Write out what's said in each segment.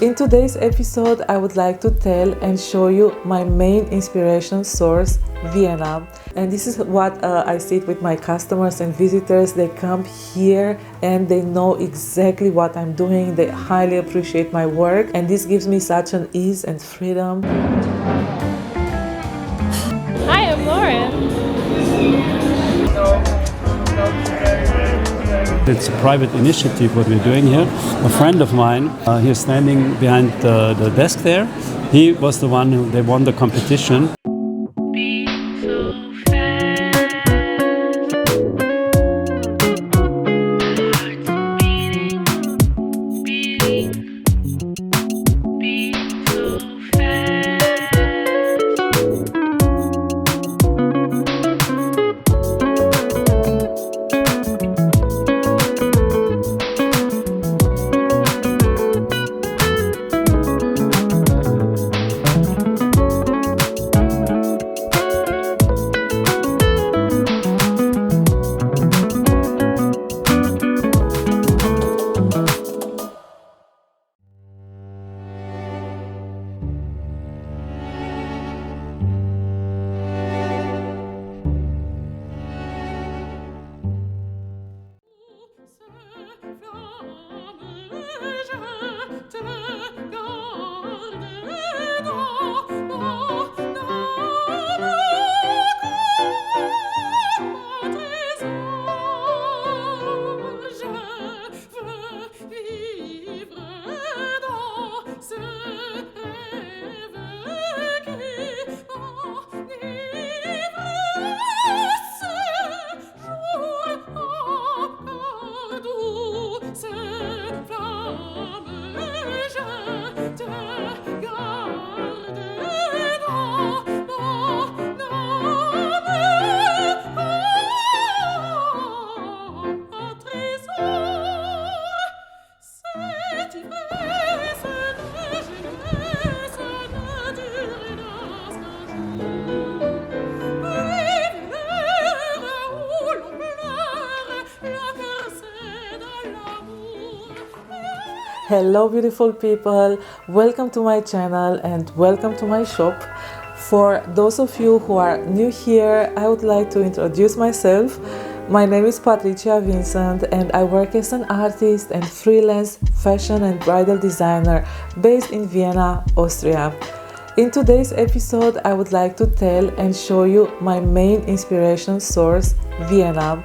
In today's episode, I would like to tell and show you my main inspiration source, Vienna. And this is what I see with my customers and visitors. They come here and they know exactly what I'm doing. They highly appreciate my work, and this gives me such an ease and freedom. Hi, I'm Lauren. It's a private initiative what we're doing here. A friend of mine, he's standing behind the desk there. He was the one who they won the competition. Hello beautiful people, welcome to my channel and welcome to my shop. For those of you who are new here, I would like to introduce myself. My name is Patricia Vincent and I work as an artist and freelance fashion and bridal designer based in Vienna, Austria. In today's episode, I would like to tell and show you my main inspiration source, Vienna.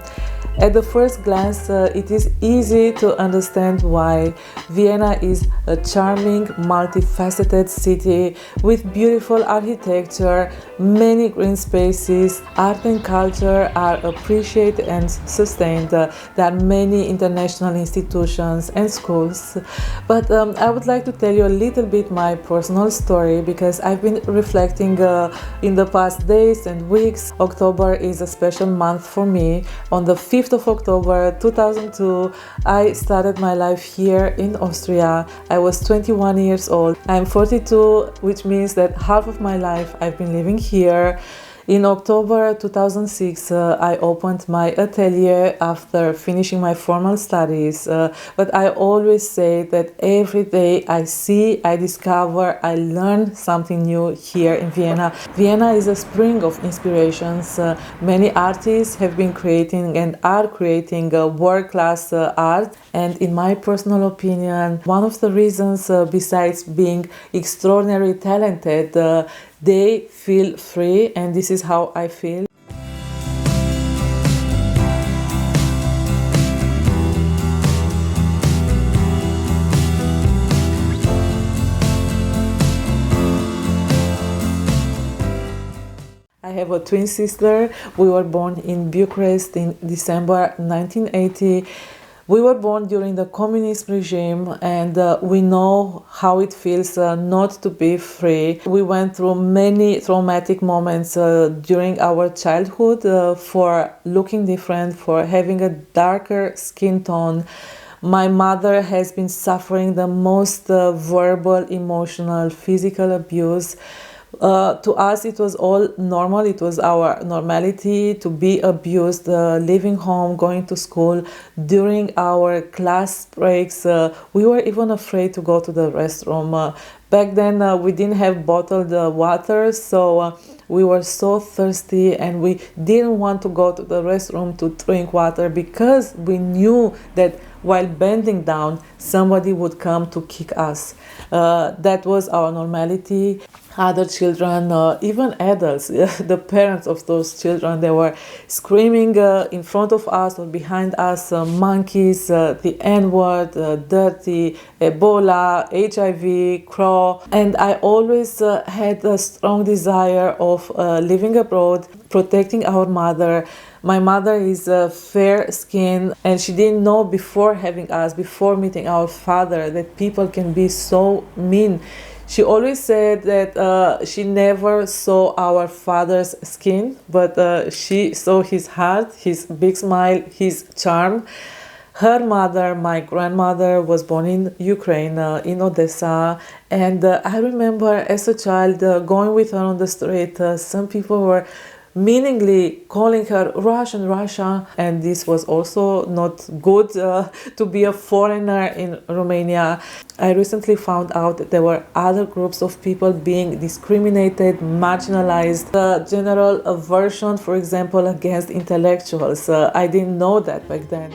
At the first glance, it is easy to understand why. Vienna is a charming, multifaceted city with beautiful architecture, many green spaces, art and culture are appreciated and sustained. There are many international institutions and schools. But I would like to tell you a little bit my personal story because I've been reflecting in the past days and weeks. October is a special month for me. On the 5th of October 2002, I started my life here in Austria. I was 21 years old. I'm 42, which means that half of my life I've been living here. In October 2006, I opened my atelier after finishing my formal studies, but I always say that every day I see, I discover, I learn something new here in Vienna. Vienna is a spring of inspirations. Many artists have been creating and are creating world-class art, and in my personal opinion, one of the reasons besides being extraordinarily talented, they feel free, and this is how I feel. I have a twin sister. We were born in Bucharest in December 1980. We were born during the communist regime, and we know how it feels not to be free. We went through many traumatic moments during our childhood for looking different, for having a darker skin tone. My mother has been suffering the most verbal, emotional, physical abuse. To us, it was all normal. It was our normality to be abused, leaving home, going to school. During our class breaks, we were even afraid to go to the restroom. Back then, we didn't have bottled water, so we were so thirsty and we didn't want to go to the restroom to drink water because we knew that while bending down, somebody would come to kick us. That was our normality. Other children, even adults, the parents of those children, they were screaming in front of us or behind us, monkeys, the N-word, dirty, Ebola, HIV, crow. And I always had a strong desire of living abroad, protecting our mother. My mother is fair-skinned, and she didn't know before having us, before meeting our father, that people can be so mean. She always said that she never saw our father's skin, but she saw his heart, his big smile, his charm. Her mother, my grandmother, was born in Ukraine, in Odessa, and I remember as a child going with her on the street. Some people were meaningly calling her Russian, Russia, and this was also not good to be a foreigner in Romania. I recently found out that there were other groups of people being discriminated, marginalized. The general aversion, for example, against intellectuals. I didn't know that back then.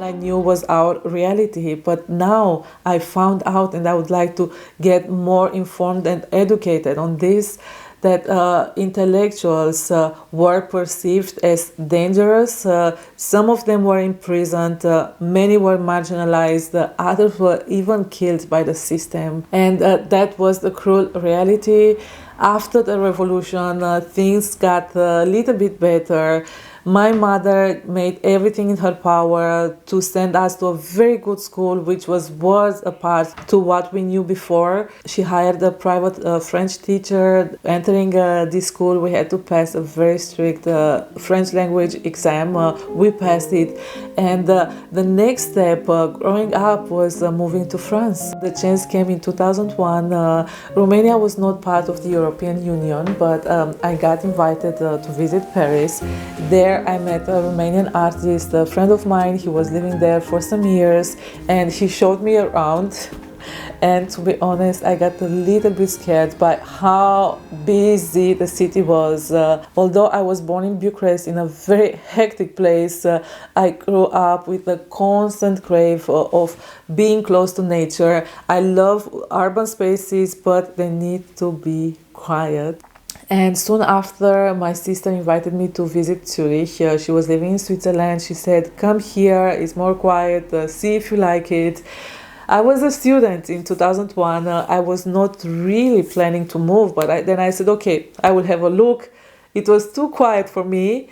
I knew was our reality, but now I found out, and I would like to get more informed and educated on this, that intellectuals were perceived as dangerous. Some of them were imprisoned, many were marginalized, others were even killed by the system. And that was the cruel reality. After the revolution, things got a little bit better. My mother made everything in her power to send us to a very good school, which was worlds apart to what we knew before. She hired a private French teacher. Entering this school, we had to pass a very strict French language exam. We passed it. And the next step, growing up, was moving to France. The chance came in 2001. Romania was not part of the European Union, but I got invited to visit Paris. There I met a Romanian artist, a friend of mine. He was living there for some years, and he showed me around. And to be honest, I got a little bit scared by how busy the city was. Although I was born in Bucharest, in a very hectic place, I grew up with a constant crave of being close to nature. I love urban spaces, but they need to be quiet. And soon after, my sister invited me to visit Zurich. She was living in Switzerland. She said, come here, it's more quiet, see if you like it. I was a student in 2001. I was not really planning to move, but then I said, okay, I will have a look. It was too quiet for me.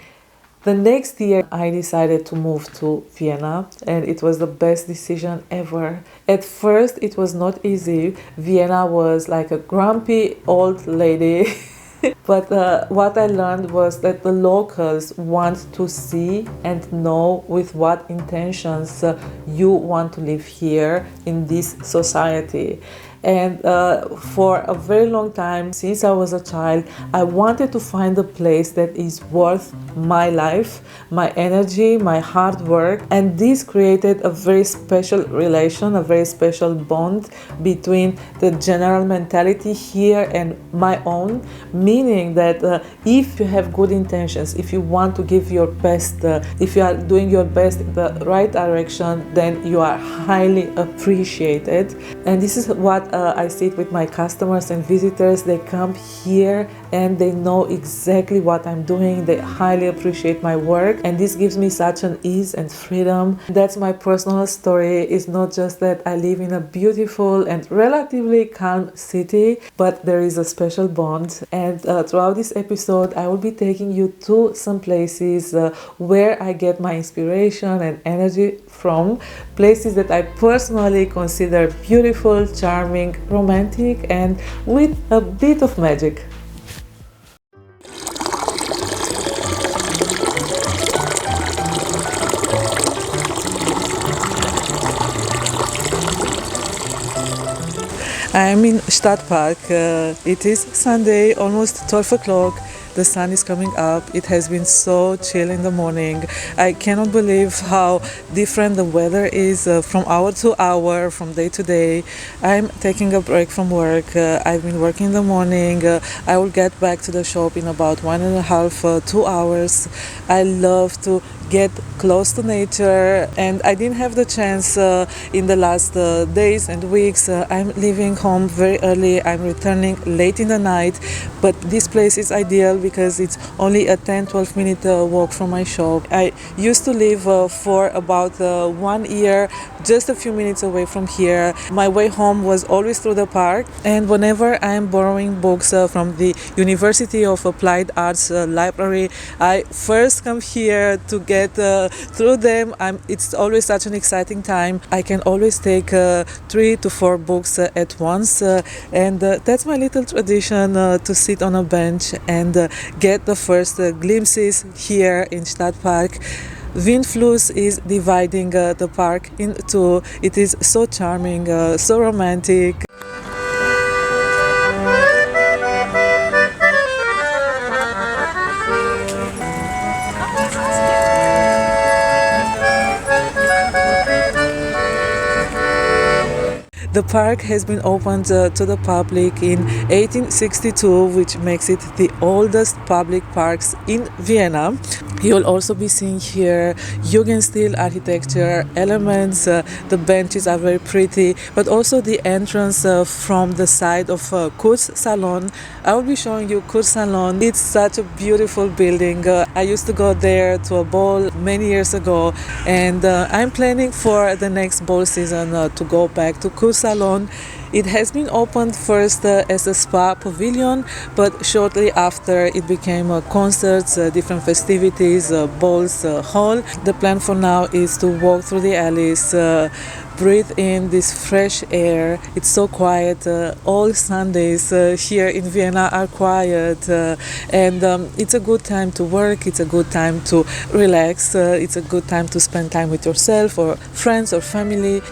The next year, I decided to move to Vienna, and it was the best decision ever. At first, it was not easy. Vienna was like a grumpy old lady. But what I learned was that the locals want to see and know with what intentions you want to live here in this society. And for a very long time, since I was a child, I wanted to find a place that is worth my life, my energy, my hard work. And this created a very special relation, a very special bond between the general mentality here and my own, meaning that if you have good intentions, if you want to give your best, if you are doing your best in the right direction, then you are highly appreciated. And this is what I see it with my customers and visitors. They come here and they know exactly what I'm doing. They highly appreciate my work, and this gives me such an ease and freedom. That's my personal story. It's not just that I live in a beautiful and relatively calm city, but there is a special bond. And throughout this episode, I will be taking you to some places where I get my inspiration and energy from, places that I personally consider beautiful, charming, romantic, and with a bit of magic. I'm in Stadpark. It is Sunday, almost 12 o'clock. The sun is coming up. It has been so chill in the morning. I cannot believe how different the weather is from hour to hour, from day to day. I'm taking a break from work. I've been working in the morning. I will get back to the shop in about 1.5, 2 hours. I love to get close to nature, and I didn't have the chance in the last days and weeks. I'm leaving home very early. I'm returning late in the night, but this place is ideal because it's only a 10-12 minute walk from my shop. I used to live for about 1 year just a few minutes away from here. My way home was always through the park, and whenever I'm borrowing books from the University of Applied Arts library, I first come here to get through them. It's always such an exciting time. I can always take 3 to 4 books at once, and that's my little tradition, to sit on a bench and get the first glimpses here in Stadpark. Windfluss is dividing the park in two. It is so charming, so romantic. The park has been opened to the public in 1862, which makes it the oldest public parks in Vienna. You'll also be seeing here Jugendstil architecture elements. The benches are very pretty, but also the entrance from the side of Kurzsalon. I will be showing you Kurzsalon. It's such a beautiful building. I used to go there to a ball many years ago, and I'm planning for the next ball season to go back to Kurzsalon. It has been opened first as a spa pavilion, but shortly after it became concerts, different festivities, balls, hall. The plan for now is to walk through the alleys, breathe in this fresh air. It's so quiet. All Sundays here in Vienna are quiet, and it's a good time to work. It's a good time to relax. It's a good time to spend time with yourself or friends or family.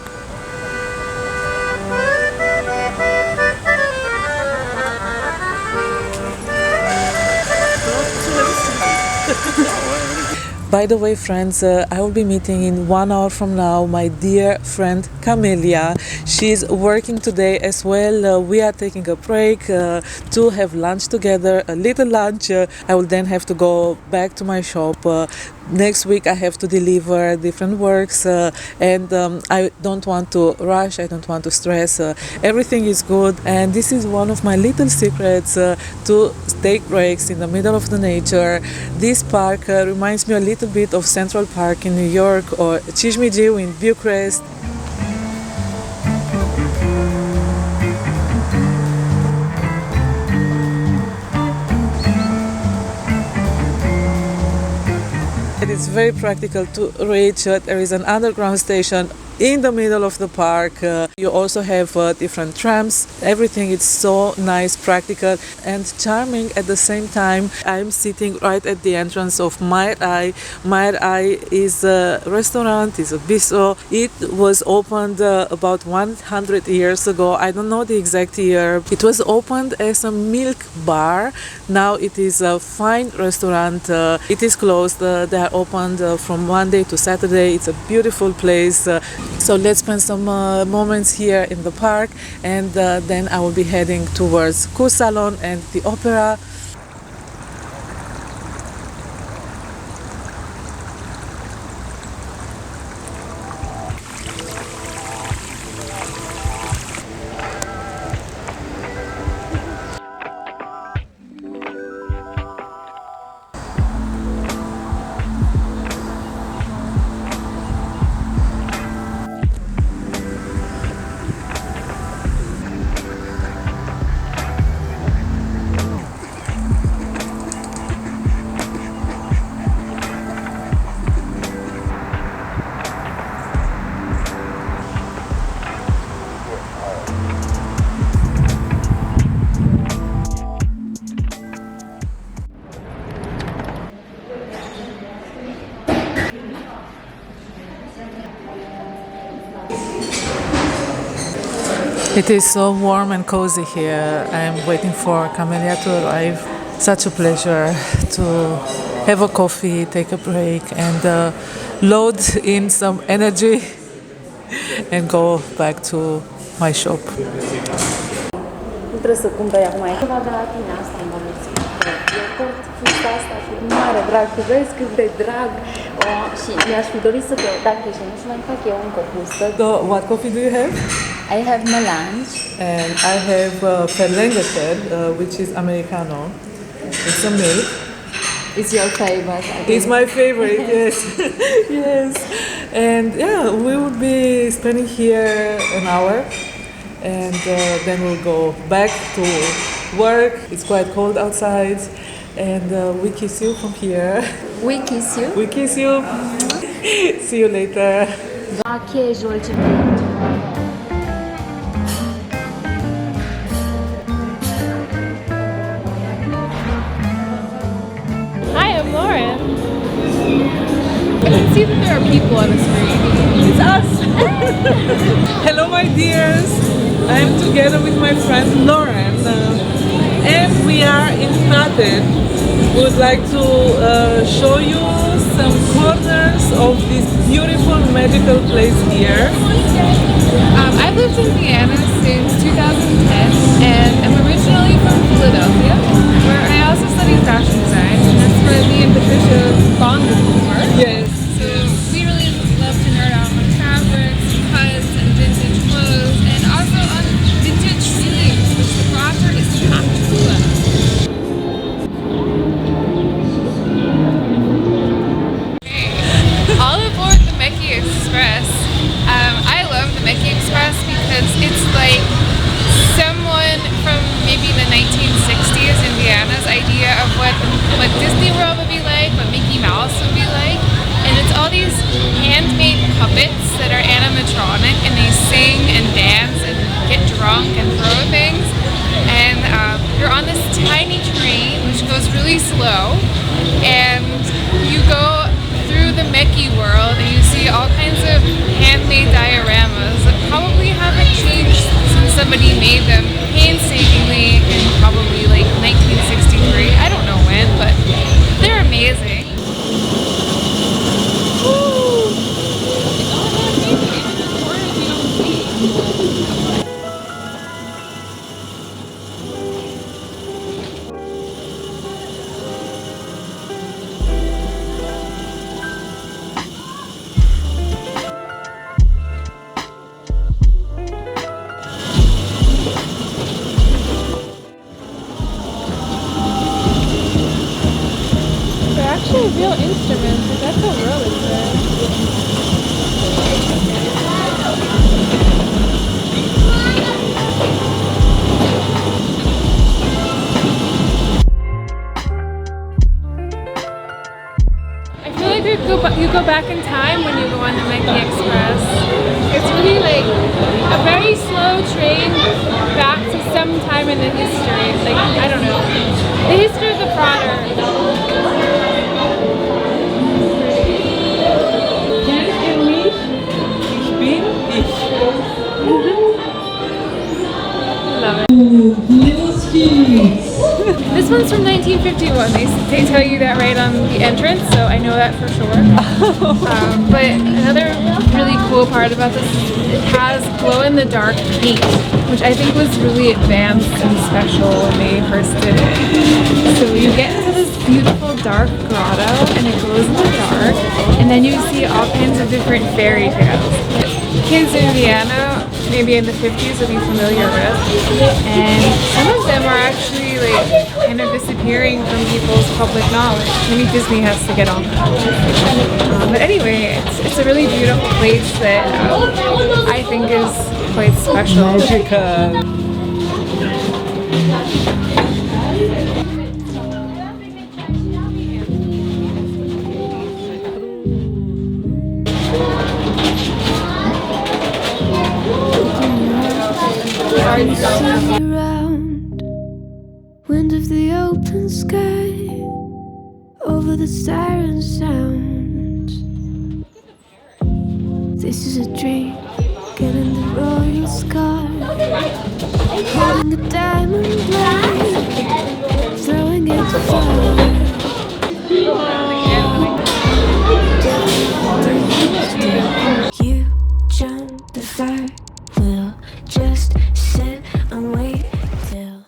By the way, friends, I will be meeting in 1 hour from now my dear friend Camelia. She's working today as well. We are taking a break to have lunch together, a little lunch. I will then have to go back to my shop. Next week I have to deliver different works, and I don't want to rush, I don't want to stress. Everything is good, and this is one of my little secrets, to take breaks in the middle of the nature. This park reminds me a little bit of Central Park in New York or Cismigiu in Bucharest. It is very practical to reach. There is an underground station in the middle of the park. You also have different trams. Everything is so nice, practical and charming at the same time. I'm sitting right at the entrance of Mile Eye. Mile Eye is a restaurant, is a bistro. It was opened about 100 years ago. I don't know the exact year. It was opened as a milk bar. Now it is a fine restaurant. It is closed. They are opened from Monday to Saturday. It's a beautiful place. So let's spend some moments here in the park, and then I will be heading towards Kursalon and the opera. It is so warm and cozy here. I'm waiting for Camelia to arrive. Such a pleasure to have a coffee, take a break, and load in some energy and go back to my shop. Nu trebuie să cumperi acum, e ceva de la tine, asta îmi va mulți. Eu port fusta asta cu mare drag, tu vezi cât de drag. Și mi-aș fi dorit să te, dacă ești, nu să mai fac eu încă fustă. So, what coffee do you have? I have melange. And I have Perlengetel, which is Americano. It's a milk. It's your favorite. It's my favorite, yes. Yes. And yeah, we will be spending here an hour, and then we'll go back to work. It's quite cold outside, and we kiss you from here. We kiss you. We kiss you. See you later. Hi, I'm Lauren. I can see that there are people on the screen. It's us. Hello, my dears. I'm together with my friend Lauren, and we are in Cottage. We would like to show you some corners of this beautiful, magical place here. I've lived in Vienna since 2010, and I'm originally from Philadelphia, where I also studied fashion design, and that's where me and Patricia bonded before. Yes. So we really love to nerd out on fabrics, cuts, and vintage clothes, and also on vintage ceilings, which the grotto is packed full of. All aboard the Meki Express. I love the Meki Express because it's like someone from maybe the 1960s in Vienna's idea of what Disney World would be like, what Mickey Mouse would be like. And it's all these handmade puppets that are animatronic, and they sing and dance and get drunk and throw things. And you're on this tiny train which goes really slow, and you go through the Mickey world and you see all kinds of handmade dioramas that probably haven't changed since somebody made them painstakingly in probably like 1963. I don't know when, but they're amazing. Actually real instruments, but that's so really good. I feel like you go back in time when you go on the Mickey Express. It's really like a very slow train back to some time in the history. Like, I don't know. The history of the Prater. Love it. This one's from 1951. They tell you that right on the entrance, so I know that for sure. But another really cool part about this is it has glow-in-the-dark paint, which I think was really advanced and special when they first did it. So you get into this beautiful dark grotto, and it glows in the dark, and then you see all kinds of different fairy tales. Kids in Vienna, maybe in the 50s, will be familiar with, and some of them are actually like kind of disappearing from people's public knowledge. Maybe Disney has to get on that. But anyway, it's a really beautiful place that I think is quite special. Magical. Around, wind of the open sky, over the siren sounds. This is a dream, getting the royal scar, holding a diamond line, throwing it far. You jump the fire, we'll just sit and wait till.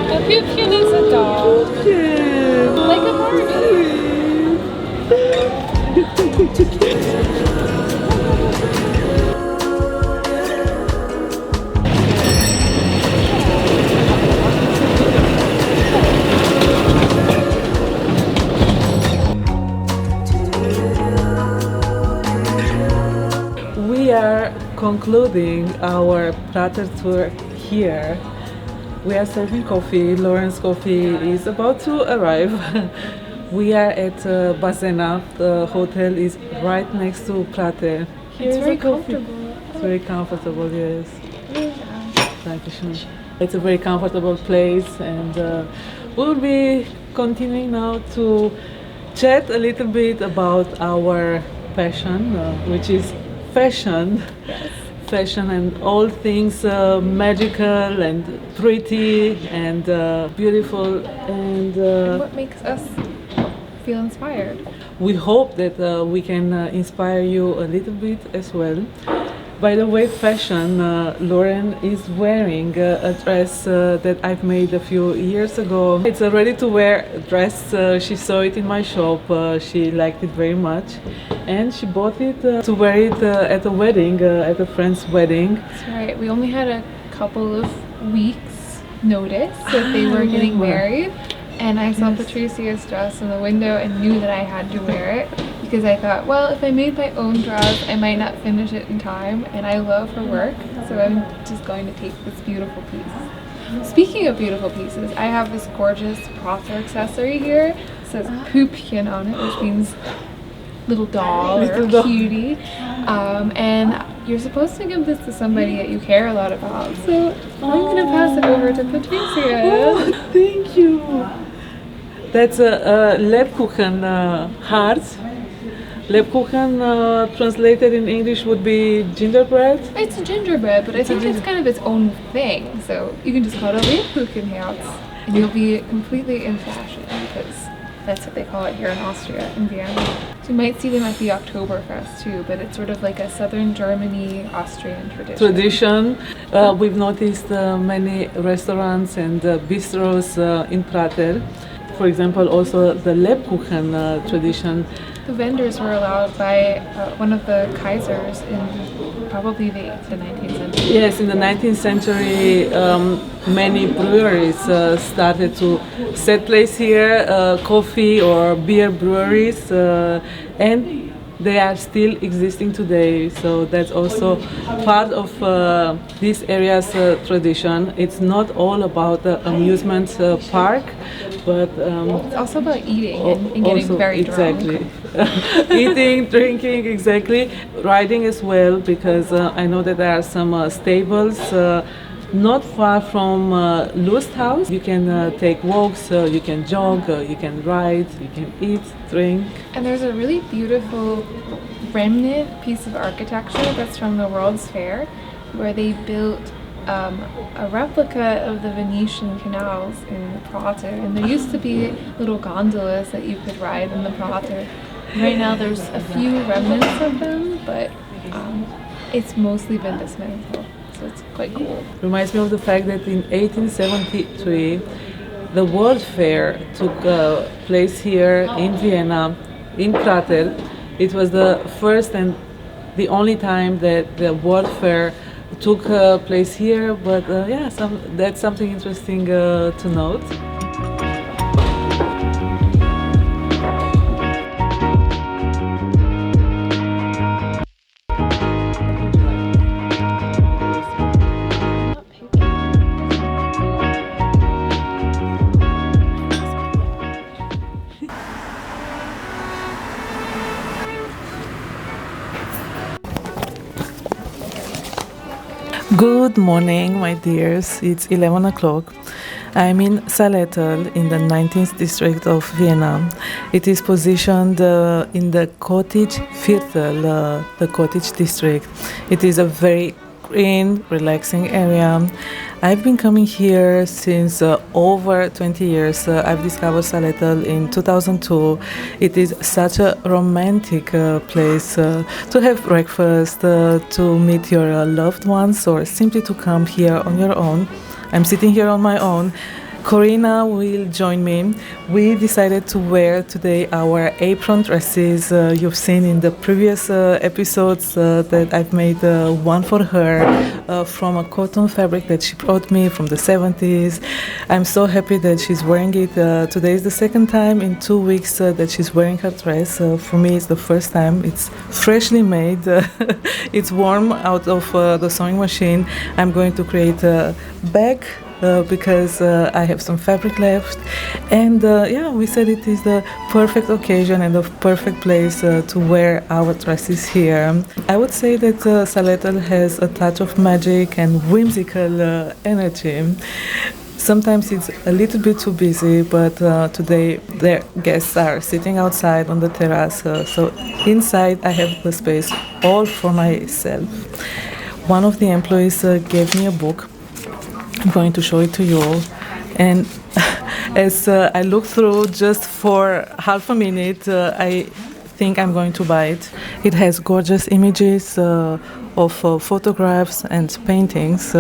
A Pupkin is a doll. Like a Barbie. We are concluding our Prater tour here. We are serving coffee. Lauren's coffee is about to arrive. We are at Bazena. The hotel is right next to Prater. It's very comfortable. It's very comfortable, yes. Dankeschön. It's a very comfortable place, and we'll be continuing now to chat a little bit about our passion, which is fashion. Yes. Fashion and all things magical and pretty and beautiful, and What makes us feel inspired? we hope that we can inspire you a little bit as well. By the way, fashion, Lauren is wearing a dress that I've made a few years ago. It's a ready-to-wear dress. She saw it in my shop. She liked it very much, and she bought it to wear it at a wedding, at a friend's wedding. That's right. We only had a couple of weeks notice that they were getting married, and I saw Patricia's dress in the window and knew that I had to wear it because I thought, well, if I made my own dress, I might not finish it in time, and I love her work, so I'm just going to take this beautiful piece. Speaking of beautiful pieces, I have this gorgeous Prater accessory here. It says Pupchen on it, which means little doll or cutie. And you're supposed to give this to somebody that you care a lot about. So I'm going to pass it over to Patricia. Oh, thank you. That's a Lebkuchen heart. Lebkuchen translated in English would be gingerbread. It's a gingerbread, but I think it's kind of its own thing. So you can just call it a Lebkuchenherz, and you'll be completely in fashion because that's what they call it here in Austria, in Vienna. So you might see them at the Oktoberfest too, but it's sort of like a southern Germany, Austrian tradition. We've noticed many restaurants and bistros in Prater. For example, also the Lebkuchen tradition. The vendors were allowed by one of the Kaisers in probably the 19th century. Yes, in the 19th century, many breweries started to set place here, coffee or beer breweries, and they are still existing today. So that's also part of this area's tradition. It's not all about the amusement park, but It's also about eating and getting also, very exactly. drunk. Eating, drinking, exactly. Riding as well, because I know that there are some stables not far from Lust House. You can take walks, you can jog, you can ride, you can eat, drink. And there's a really beautiful remnant piece of architecture that's from the World's Fair, where they built a replica of the Venetian canals in the Prater, and there used to be little gondolas that you could ride in the Prater. Right now there's a few remnants of them, but it's mostly been dismantled, so it's quite cool. Reminds me of the fact that in 1873 the World Fair took place here in Vienna, in Prater. It was the first and the only time that the World Fair took place here, but yeah, that's something interesting to note. Good morning, my dears. It's 11 o'clock. I'm in Saletel in the 19th district of Vienna. It is positioned in the Cottage Viertel, the Cottage District. It is a very green, relaxing area. I've been coming here since over 20 years. I've discovered Saletel in 2002. It is such a romantic place to have breakfast, to meet your loved ones, or simply to come here on your own. I'm sitting here on my own. Corina will join me. We decided to wear today our apron dresses. You've seen in the previous episodes that I've made one for her from a cotton fabric that she brought me from the 70s. I'm so happy that she's wearing it. Today is the second time in 2 weeks that she's wearing her dress. For me, it's the first time. It's freshly made. It's warm out of the sewing machine. I'm going to create a bag because I have some fabric left, and yeah, we said it is the perfect occasion and the perfect place to wear our dresses here. I would say that Saletel has a touch of magic and whimsical energy. Sometimes it's a little bit too busy, but today their guests are sitting outside on the terrace, so inside I have the space all for myself. One of the employees gave me a book. I'm going to show it to you all, and as I look through just for half a minute, I think I'm going to buy it. It has gorgeous images of photographs and paintings.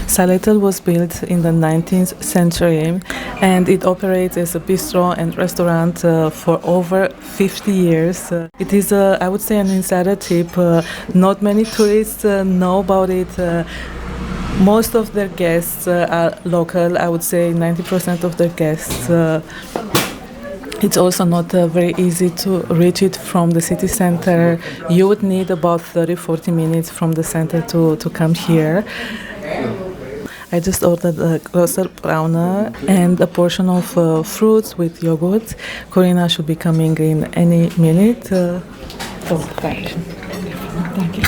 Saletel was built in the 19th century, and it operates as a bistro and restaurant for over 50 years. It is, I would say, an insider tip. Not many tourists know about it. Most of their guests are local. I would say 90% of their guests. It's also not very easy to reach it from the city center. You would need about 30-40 minutes from the center to come here. I just ordered a grocer browner and a portion of fruits with yogurt. Corina should be coming in any minute. Thank you.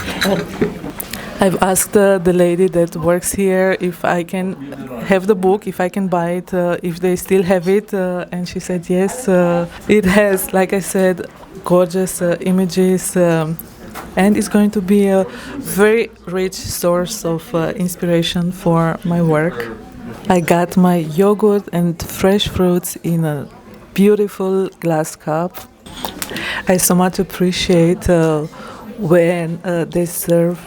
I've asked the lady that works here if I can have the book, if I can buy it, if they still have it, and she said yes. It has, like I said, gorgeous images, and it's going to be a very rich source of inspiration for my work. I got my yogurt and fresh fruits in a beautiful glass cup. I so much appreciate when they serve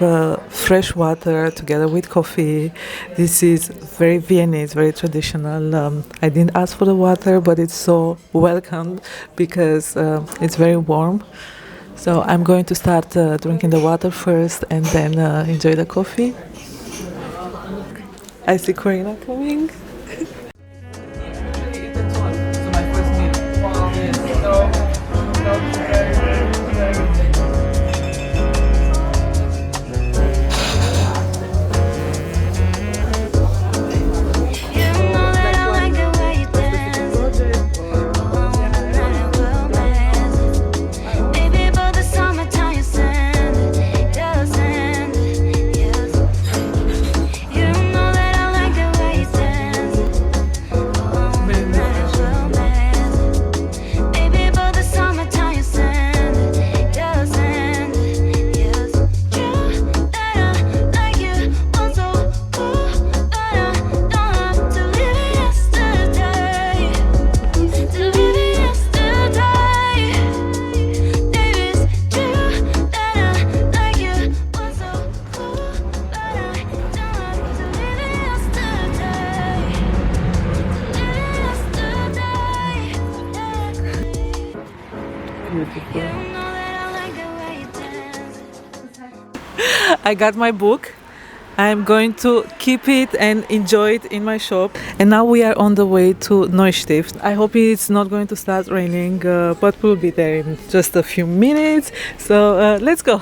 fresh water together with coffee. This is very Viennese, very traditional. I didn't ask for the water, but it's so welcomed because it's very warm. So I'm going to start drinking the water first and then enjoy the coffee. I see Corina coming. I got my book. I'm going to keep it and enjoy it in my shop. And now we are on the way to Neustift. I hope it's not going to start raining, but we'll be there in just a few minutes. So let's go.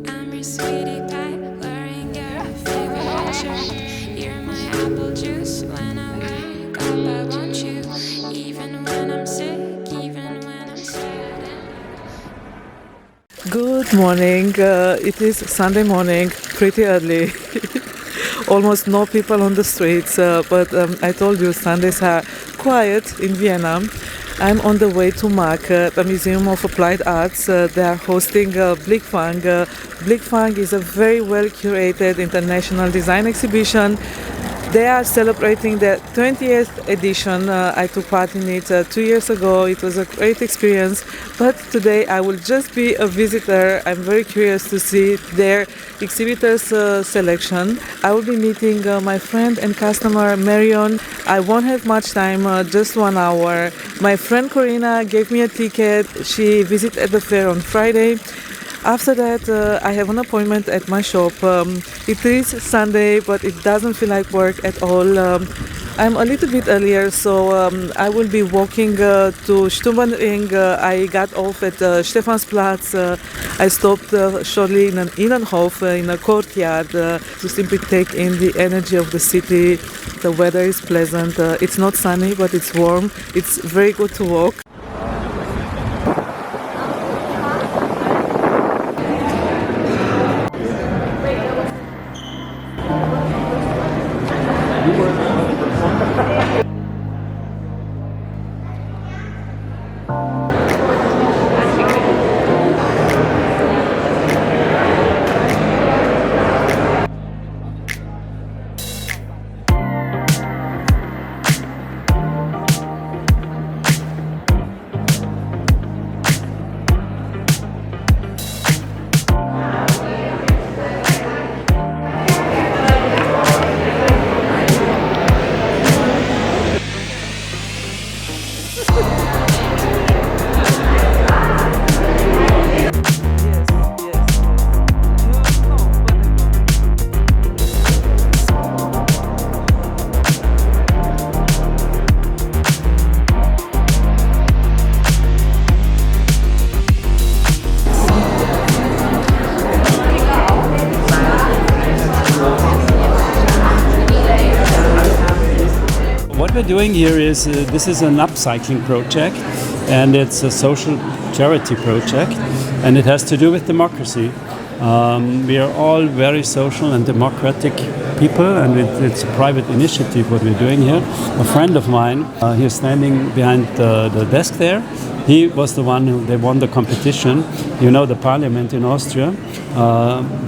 I'm your sweetie pie, wearing your favorite shirt. You're my apple juice. When I wake up, I want you. Even when I'm sick, even when I'm sad. Good morning. It is Sunday morning, pretty early. Almost no people on the streets, but I told you Sundays are quiet in Vienna. I'm on the way to MAK, the Museum of Applied Arts. They are hosting Blickfang. Blickfang is a very well curated international design exhibition. They are celebrating their 20th edition. I took part in it 2 years ago. It was a great experience, but today I will just be a visitor. I'm very curious to see their exhibitors selection. I will be meeting my friend and customer Marion. I won't have much time, just 1 hour. My friend Corina gave me a ticket. She visited the fair on Friday. After that, I have an appointment at my shop. It is Sunday, but it doesn't feel like work at all. I'm a little bit earlier, so I will be walking to Stubenring. I got off at Stephansplatz. I stopped shortly in an Innenhof, in a courtyard, to simply take in the energy of the city. The weather is pleasant. It's not sunny, but it's warm. It's very good to walk. What we're doing here is this is an upcycling project, and it's a social charity project, and it has to do with democracy. We are all very social and democratic people, and it's a private initiative what we're doing here. A friend of mine, he's standing behind the desk there. He was the one who they won the competition. You know, the parliament in Austria,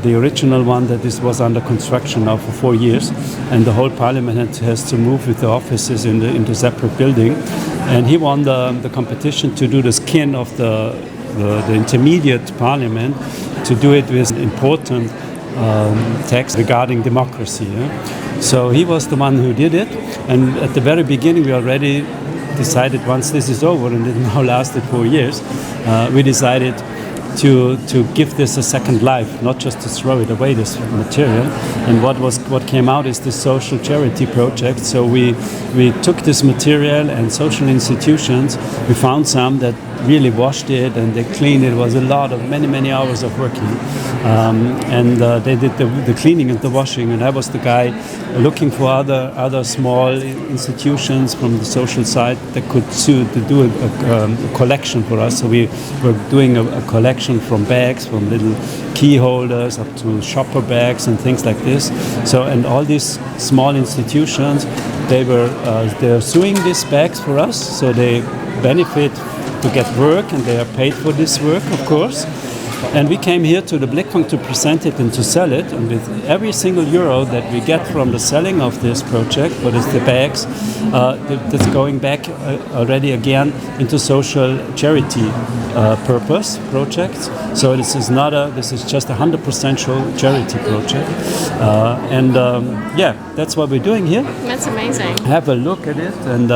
the original one that this was under construction now for 4 years, and the whole parliament has to move with the offices into separate building. And he won the competition to do the skin of the intermediate parliament, to do it with important text regarding democracy. Yeah? So he was the one who did it, and at the very beginning we already decided, once this is over, and it now lasted 4 years, we decided to give this a second life, not just to throw it away, this material. And what came out is this social charity project. So we took this material, and social institutions, we found some that really washed it and they cleaned it. It was a lot of many hours of working, and they did the cleaning and the washing, and I was the guy looking for other small institutions from the social side that could do a collection for us. So we were doing a collection from bags, from little key holders up to shopper bags and things like this. So, and all these small institutions, they're suing these bags for us, so they benefit to get work, and they are paid for this work, of course. And we came here to the Blickpunkt to present it and to sell it. And with every single euro that we get from the selling of this project, what is the bags, that's going back already again into social charity purpose projects. So this is just 100% charity project. That's what we're doing here. That's amazing. Have a look at it, and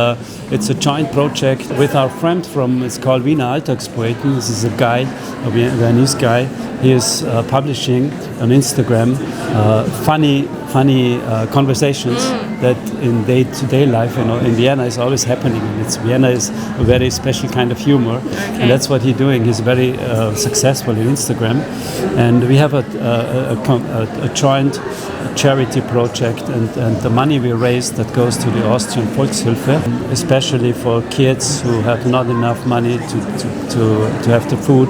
it's a joint project with our friend it's called Wiener Alltagspoeten. This is a guy, a Viennese guy. He is publishing on Instagram funny conversations that in day-to-day life, in Vienna is always happening. And Vienna is a very special kind of humor, and that's what he's doing. He's very successful in Instagram, and we have a joint charity project, and the money we raise that goes to the Austrian Volkshilfe, especially for kids who have not enough money to have the food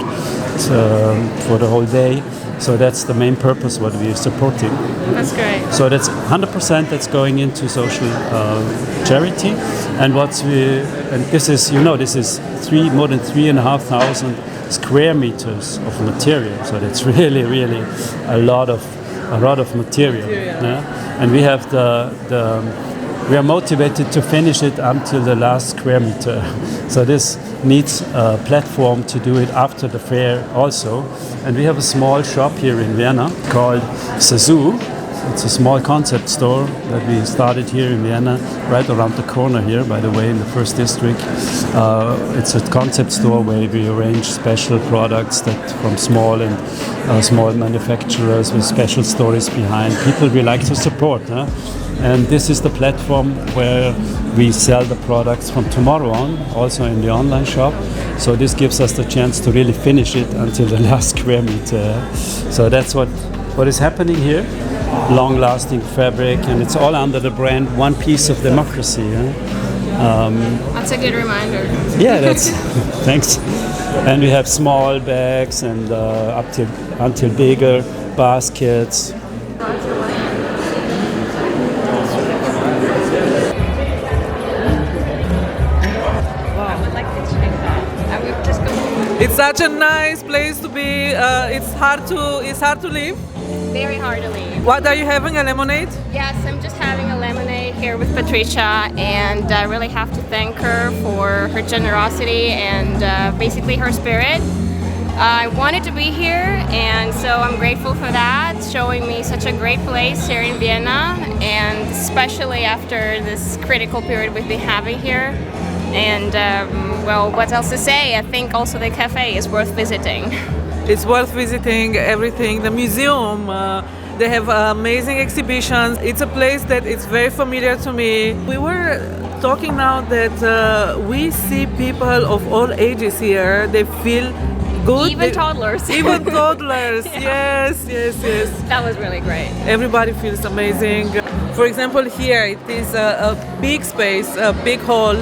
for the whole day. So that's the main purpose what we are supporting. That's great. So that's 100% that's going into social charity, and this is more than 3,500 square meters of material. So that's really a lot of material. Yeah? And we have we are motivated to finish it until the last square meter. So this needs a platform to do it after the fair also. And we have a small shop here in Vienna called Sazu. It's a small concept store that we started here in Vienna, right around the corner here, by the way, in the first district. It's a concept store where we arrange special products from small manufacturers with special stories behind. People we like to support. And this is the platform where we sell the products from tomorrow on, also in the online shop. So this gives us the chance to really finish it until the last square meter. So that's what is happening here. Long-lasting fabric, and it's all under the brand One Piece of Democracy. That's a good reminder. Yeah, that's thanks. And we have small bags and until bigger baskets. It's such a nice place to be. It's hard to live. Very hard to leave. What are you having? A lemonade? Yes, I'm just having a lemonade here with Patricia, and I really have to thank her for her generosity and basically her spirit. I wanted to be here, and so I'm grateful for that, showing me such a great place here in Vienna, and especially after this critical period we've been having here. And what else to say? I think also the cafe is worth visiting. It's worth visiting everything. The museum, they have amazing exhibitions. It's a place that is very familiar to me. We were talking now that we see people of all ages here. They feel good. Even toddlers. Even toddlers, Yeah. yes. That was really great. Everybody feels amazing. For example, here it is a big space, a big hall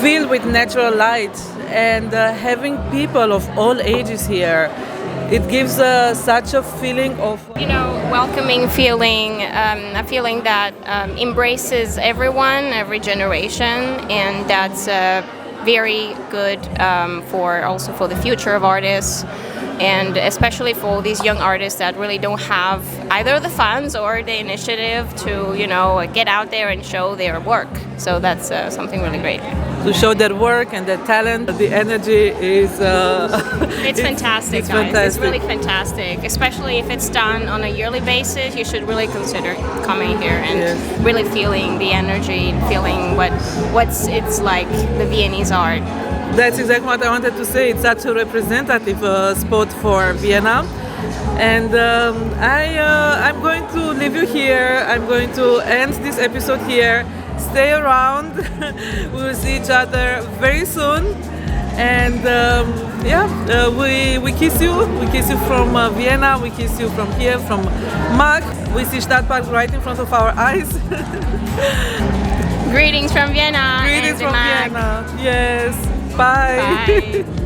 filled with natural light, and having people of all ages here, it gives such a feeling of welcoming feeling, a feeling that embraces everyone, every generation, and that's very good for the future of artists, and especially for these young artists that really don't have either the funds or the initiative to get out there and show their work. So that's something really great. To show their work and their talent. The energy is it's fantastic, it's guys. fantastic. It's really fantastic, especially if it's done on a yearly basis. You should really consider coming here and really feeling the energy, feeling what's it's like the Viennese art. That's exactly what I wanted to say. It's such a representative spot for Vienna. And I'm going to leave you here. I'm going to end this episode here. Stay around. We will see each other very soon. And we kiss you. We kiss you from Vienna. We kiss you from here, from Mag. We see Stadpark right in front of our eyes. Greetings from Vienna. Greetings from Vienna. Yes. Bye. Bye.